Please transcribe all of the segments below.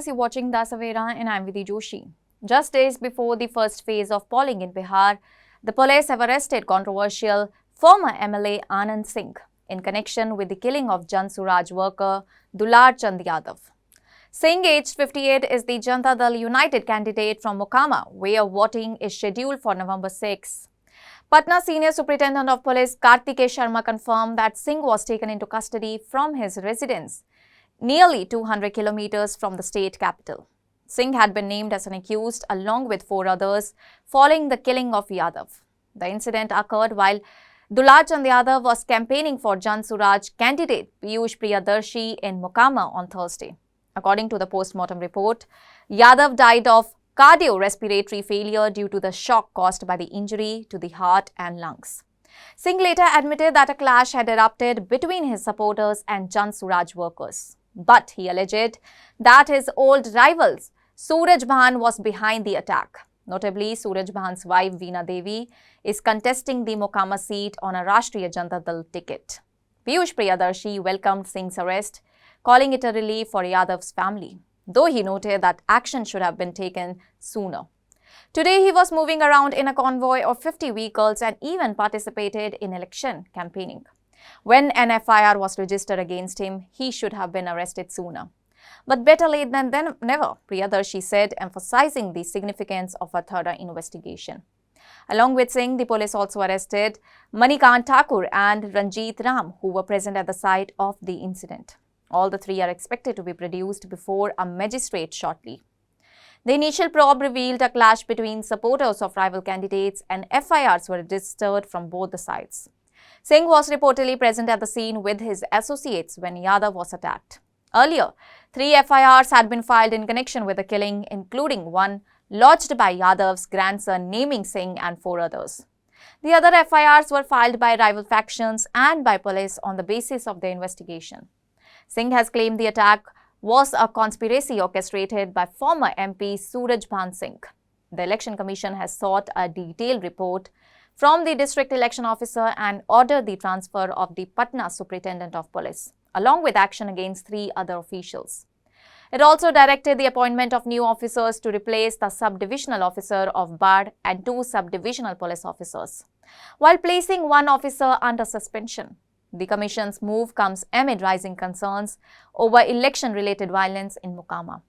viewers, you're watching Dasavera and I'm Vidhi Joshi. Just days before the first phase of polling in Bihar, the police have arrested controversial former MLA Anand Singh in connection with the killing of Jan Suraj worker Dular Chand Yadav. Singh, aged 58, is the Janata Dal United candidate from Mokama, where voting is scheduled for November 6. Patna Senior Superintendent of Police Kartikeya Sharma confirmed that Singh was taken into custody from his residence nearly 200 kilometers from the state capital. Singh had been named as an accused along with 4 others following the killing of Yadav. The incident occurred while Dular Chand Yadav was campaigning for Jan Suraj candidate Piyush Priyadarshi in Mokama on Thursday. According to the post-mortem report, Yadav died of cardiorespiratory failure due to the shock caused by the injury to the heart and lungs. Singh later admitted that a clash had erupted between his supporters and Jan Suraj workers. But he alleged that his old rivals, Suraj Bhan, was behind the attack. Notably, Suraj Bhan's wife Veena Devi is contesting the Mokama seat on a Rashtriya Janata Dal ticket. Piyush Priyadarshi welcomed Singh's arrest, calling it a relief for Yadav's family, though he noted that action should have been taken sooner. Today, he was moving around in a convoy of 50 vehicles and even participated in election campaigning. When an FIR was registered against him, he should have been arrested sooner. But better late than never, Priyadarshi said, emphasizing the significance of a thorough investigation. Along with Singh, the police also arrested Manikant Thakur and Ranjit Ram, who were present at the site of the incident. All the 3 are expected to be produced before a magistrate shortly. The initial probe revealed a clash between supporters of rival candidates and FIRs were registered from both the sides. Singh was reportedly present at the scene with his associates when Yadav was attacked. Earlier, 3 FIRs had been filed in connection with the killing, including one lodged by Yadav's grandson naming Singh and 4 others. The other FIRs were filed by rival factions and by police on the basis of their investigation. Singh has claimed the attack was a conspiracy orchestrated by former MP Suraj Bhan Singh. The Election Commission has sought a detailed report from the District Election Officer and ordered the transfer of the Patna Superintendent of Police, along with action against 3 other officials. It also directed the appointment of new officers to replace the Sub-Divisional Officer of Bard and 2 Sub-Divisional Police officers, while placing 1 officer under suspension. The Commission's move comes amid rising concerns over election-related violence in Mokama.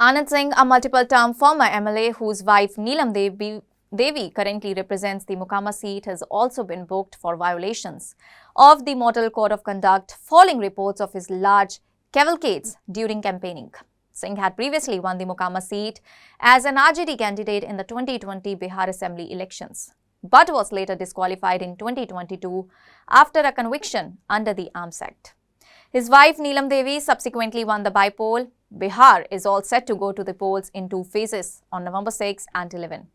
Anand Singh, a multiple-term former MLA whose wife Neelam Devi currently represents the Mokama seat, has also been booked for violations of the Model Code of Conduct following reports of his large cavalcades during campaigning. Singh had previously won the Mokama seat as an RJD candidate in the 2020 Bihar Assembly elections, but was later disqualified in 2022 after a conviction under the Arms Act. His wife Neelam Devi subsequently won the by-poll. Bihar is all set to go to the polls in 2 phases on November 6 and 11.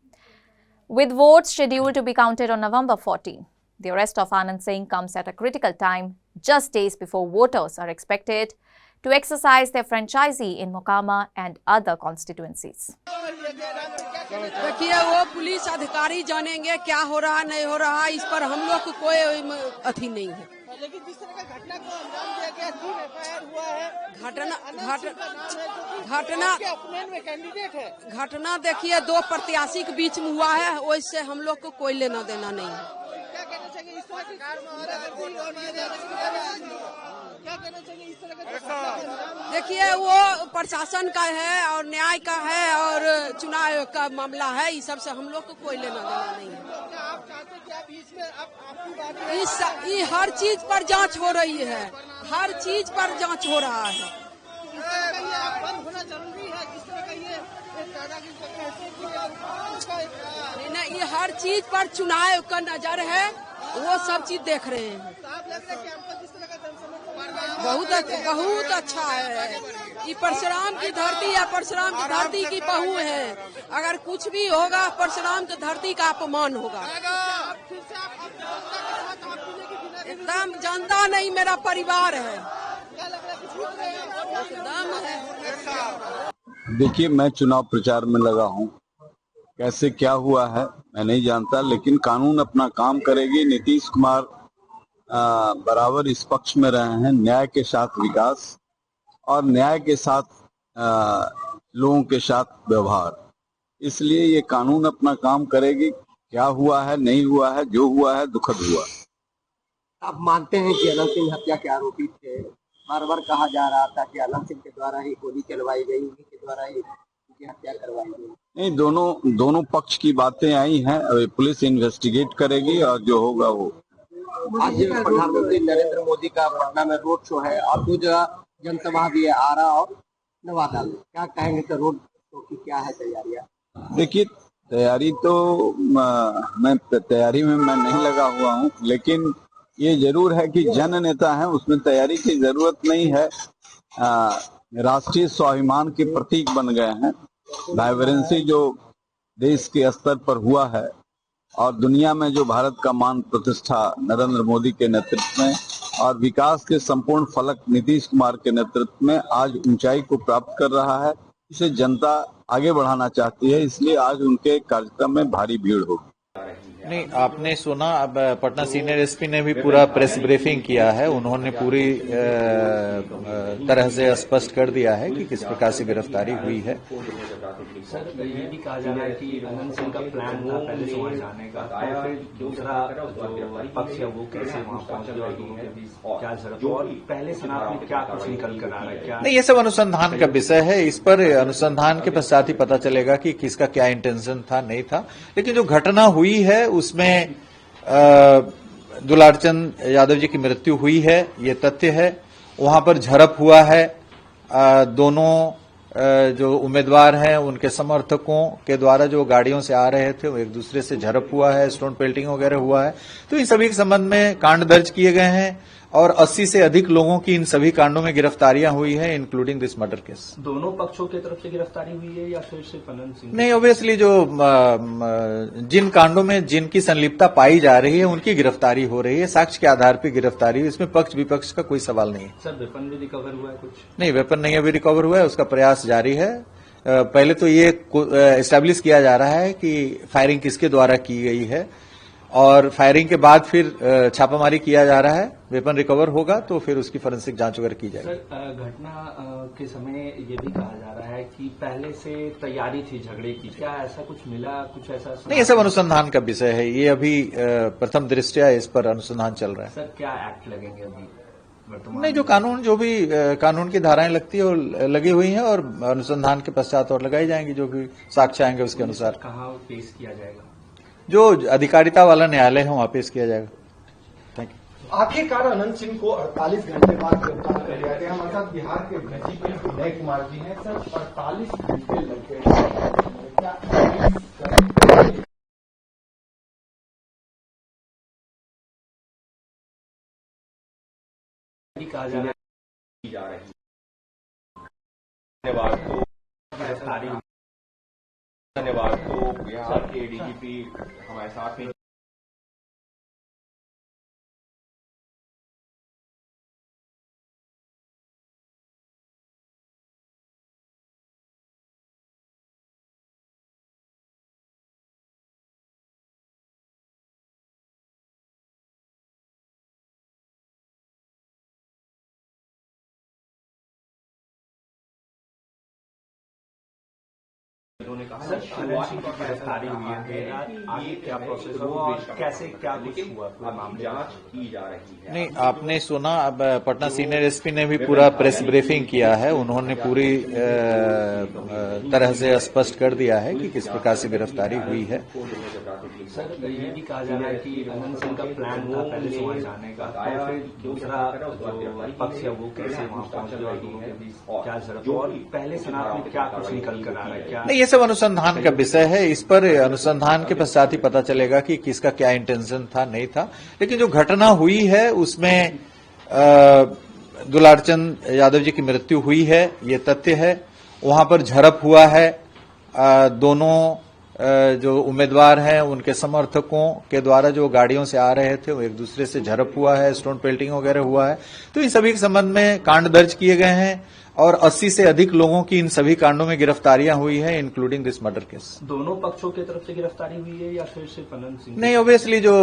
With votes scheduled to be counted on November 14. The arrest of Anand Singh comes at a critical time, just days before voters are expected to exercise their franchisee in Mokama and other constituencies. देखिए, वो police अधिकारी जानेंगे क्या हो रहा नहीं हो रहा, इस पर हम लोग को कोई अथी नहीं है। लेकिन जिस तरह का घटना को अंजाम दिया गया, 3 FIR हुआ है। घटना देखिए 2 प्रत्याशी के बीच में हुआ है, वैसे हम लोग को कोई लेना देना नहीं है। क्या कहना चाहिए इस तरह देखिए, वो प्रशासन का है और न्याय का है और चुनाव का मामला है, इस सब से हम लोग को कोई लेना देना नहीं है। आप चाहते कि आप इसमें ये हर चीज पर जांच हो रही है, हर चीज पर जांच हो रहा है। बंद होना जरूरी है, किस तरह का ये ये हर चीज पर चुनाव का नजर है, वो सब चीज देख रहे हैं। बहुत अच्छा है। ये परशुराम की धरती है, परशुराम की धरती की बहू है। अगर कुछ भी होगा परशुराम की धरती का अपमान होगा। एकदम जनता नहीं, मेरा परिवार है। एकदम है। देखिए, मैं चुनाव प्रचार में लगा हूँ। कैसे क्या हुआ है मैं नहीं जानता, लेकिन कानून अपना काम करेगी। नीतीश कुमार बराबर इस पक्ष में रहे हैं, न्याय के साथ विकास और न्याय के साथ लोगों के साथ व्यवहार। इसलिए ये कानून अपना काम करेगी। क्या हुआ है नहीं हुआ है, जो हुआ है दुखद हुआ। आप मानते हैं कि अनंत सिंह हत्या के आरोपी थे? बार बार कहा जा रहा था कि अनंत सिंह के द्वारा ही गोली चलवाई गई, उन्हीं के द्वारा ही उनकी हत्या करवाई गई। नहीं, दोनों पक्ष की बातें आई हैं। अभी पुलिस इन्वेस्टिगेट करेगी और जो होगा वो। आज प्रधानमंत्री नरेंद्र मोदी का पटना में रोड शो है और 2 जगह जनसभा भी है, आरा और नवादा में। क्या कहेंगे कि रोड शो की क्या है तैयारियां? देखिए, तैयारी तो मैं तैयारी में मैं नहीं लगा हुआ हूँ, लेकिन ये जरूर है कि जन नेता है, उसमें तैयारी की जरूरत नहीं है। राष्ट्रीय स्वाभिमान के प्रतीक बन गए हैं। वाइब्रेंसी जो देश के स्तर पर हुआ है और दुनिया में जो भारत का मान प्रतिष्ठा नरेंद्र मोदी के नेतृत्व में और विकास के संपूर्ण फलक नीतीश कुमार के नेतृत्व में आज ऊंचाई को प्राप्त कर रहा है। इसे जनता आगे बढ़ाना चाहती है, इसलिए आज उनके कार्यक्रम में भारी भीड़ होगी। नहीं, आपने सुना, अब पटना सीनियर एसपी ने भी पूरा प्रेस ब्रीफिंग किया है। उन्होंने पूरी तरह से स्पष्ट कर दिया है कि किस प्रकार से गिरफ्तारी हुई है। सर, ये भी कहा जा रहा है कि अनंत सिंह का प्लान था पहले से वहां जाने का, तो फिर दूसरा जो पक्ष है वो कैसे वहां पहुंच गया और दोनों के बीच क्या झड़प, और पहले सेनाप में क्या कुछ निकल कर आ रहा है? क्या नहीं, ये सब अनुसंधान का विषय है। इस पर अनुसंधान के पश्चात ही पता चलेगा कि किसका क्या इंटेंशन था, नहीं था। लेकिन जो घटना हुई है उसमें दुलारचंद यादव जी की मृत्यु हुई है, ये तथ्य है। वहां पर झड़प हुआ है। दोनों जो उम्मीदवार हैं उनके समर्थकों के द्वारा जो गाड़ियों से आ रहे थे वो एक दूसरे से झड़प हुआ है, स्टोन पेल्टिंग वगैरह हुआ है। तो इन सभी के संबंध में कांड दर्ज किए गए हैं और 80 से अधिक लोगों की इन सभी कांडों में गिरफ्तारियां हुई हैं, इंक्लूडिंग दिस मर्डर केस। दोनों पक्षों की तरफ से गिरफ्तारी हुई है या फिर सिर्फ अनंत सिंह? नहीं, ऑब्वियसली जो जिन कांडों में जिनकी संलिप्तता पाई जा रही है उनकी गिरफ्तारी हो रही है, साक्ष्य के आधार पर गिरफ्तारी। इसमें पक्ष विपक्ष का कोई सवाल नहीं है। सर, वेपन भी रिकवर हुआ है कुछ? नहीं, वेपन नहीं अभी रिकवर हुआ है, उसका प्रयास जारी है। पहले तो ये एस्टैब्लिश किया जा रहा है कि फायरिंग किसके द्वारा की गई है और फायरिंग के बाद फिर छापामारी किया जा रहा है। वेपन रिकवर होगा तो फिर उसकी फोरेंसिक जांच वगैरह की जाएगी। सर, घटना के समय ये भी कहा जा रहा है कि पहले से तैयारी थी झगड़े की, क्या ऐसा कुछ मिला, कुछ ऐसा? नहीं, ये सब अनुसंधान का विषय है। ये अभी प्रथम दृष्टया इस पर अनुसंधान चल रहा है। सर, क्या एक्ट लगेंगे अभी वर्तमान? नहीं, जो कानून जो भी कानून की धाराएं लगती है वो लगी हुई हैं और अनुसंधान के पश्चात और लगाई जाएंगी। जो भी साक्ष्य आएंगे उसके अनुसार कहाँ पेश किया जाएगा? जो अधिकारिता वाला न्यायालय है वहां पेश किया जाएगा। Thank you. आखिरकार अनंत सिंह को 48 घंटे बाद गिरफ्तार कर लिया गया। हमारे साथ बिहार के डीजीपी विनय कुमार जी हैं। सर, 48 घंटे लग गए, क्या कहा जा रहा है? धन्यवाद। तो बिहार के डीजीपी हमारे साथ में सर, शुरुआत की गिरफ्तारी हुई है, आगे क्या प्रोसेस हुआ और कैसे क्या कुछ हुआ पूरे मामले? जांच की जा रही है। नहीं, आपने सुना, अब पटना सीनियर एसपी ने भी पूरा प्रेस ब्रीफिंग किया है। उन्होंने पूरी तरह से स्पष्ट कर दिया है कि किस प्रकार से गिरफ्तारी हुई है। सर, ये भी कहा जा रहा है कि अनंत सिंह का प्लान था पहले से वहां जाने का, तो फिर दूसरा जो पक्ष है वो कैसे वहां पहुंच गया और दोनों के बीच क्या झड़प, और पहले सेनाप में क्या कुछ निकल कर आ रहा है? क्या नहीं, ये सब अनुसंधान का विषय है। इस पर अनुसंधान के पश्चात ही पता चलेगा कि किसका क्या इंटेंशन था, नहीं था। लेकिन जो घटना हुई है उसमें दुलारचंद यादव जी की मृत्यु हुई है, ये तथ्य है। वहां पर झड़प हुआ है। दोनों जो उम्मीदवार हैं उनके समर्थकों के द्वारा जो गाड़ियों से आ रहे थे वो एक दूसरे से झड़प हुआ है, स्टोन पेल्टिंग वगैरह हुआ है। तो इन सभी के संबंध में कांड दर्ज किए गए हैं और 80 से अधिक लोगों की इन सभी कांडों में गिरफ्तारियां हुई हैं, इंक्लूडिंग दिस मर्डर केस। दोनों पक्षों की तरफ से गिरफ्तारी हुई है या फिर सिर्फ अनंत सिंह? नहीं, ऑब्वियसली जो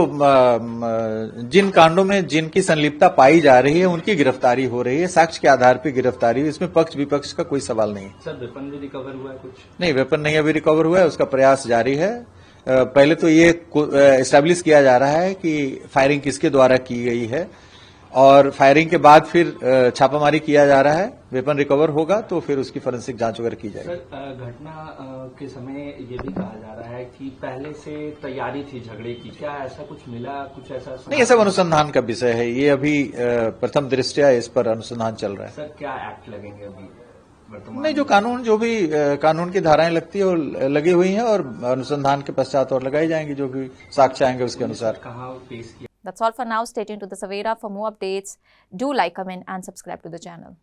जिन कांडों में जिनकी संलिप्तता पाई जा रही है उनकी गिरफ्तारी हो रही है, साक्ष्य के आधार पर गिरफ्तारी हुई, इसमें पक्ष विपक्ष का कोई सवाल नहीं। सर वेपन भी रिकवर हुआ है कुछ? नहीं, वेपन नहीं अभी रिकवर हुआ है, उसका प्रयास जारी है। पहले तो ये एस्टैब्लिश किया जा रहा है कि फायरिंग किसके द्वारा की गई है, और फायरिंग के बाद फिर छापामारी किया जा रहा है। वेपन रिकवर होगा तो फिर उसकी फोरेंसिक जांच वगैरह की जाएगी। सर घटना के समय ये भी कहा जा रहा है कि पहले से तैयारी थी झगड़े की, क्या ऐसा कुछ मिला, कुछ ऐसा? नहीं, ये सब अनुसंधान का विषय है, ये अभी प्रथम दृष्टया इस पर अनुसंधान चल रहा है। सर क्या एक्ट लगेंगे अभी वर्तमान? नहीं, जो भी कानून की धाराएं लगती है वो लगी हुई हैं, और अनुसंधान के पश्चात और लगाई जाएंगी, जो भी साक्ष्य आएंगे उसके अनुसार। कहाँ पेश किया? That's all for now. Stay tuned to the Savera for more updates. Do like, comment and subscribe to the channel.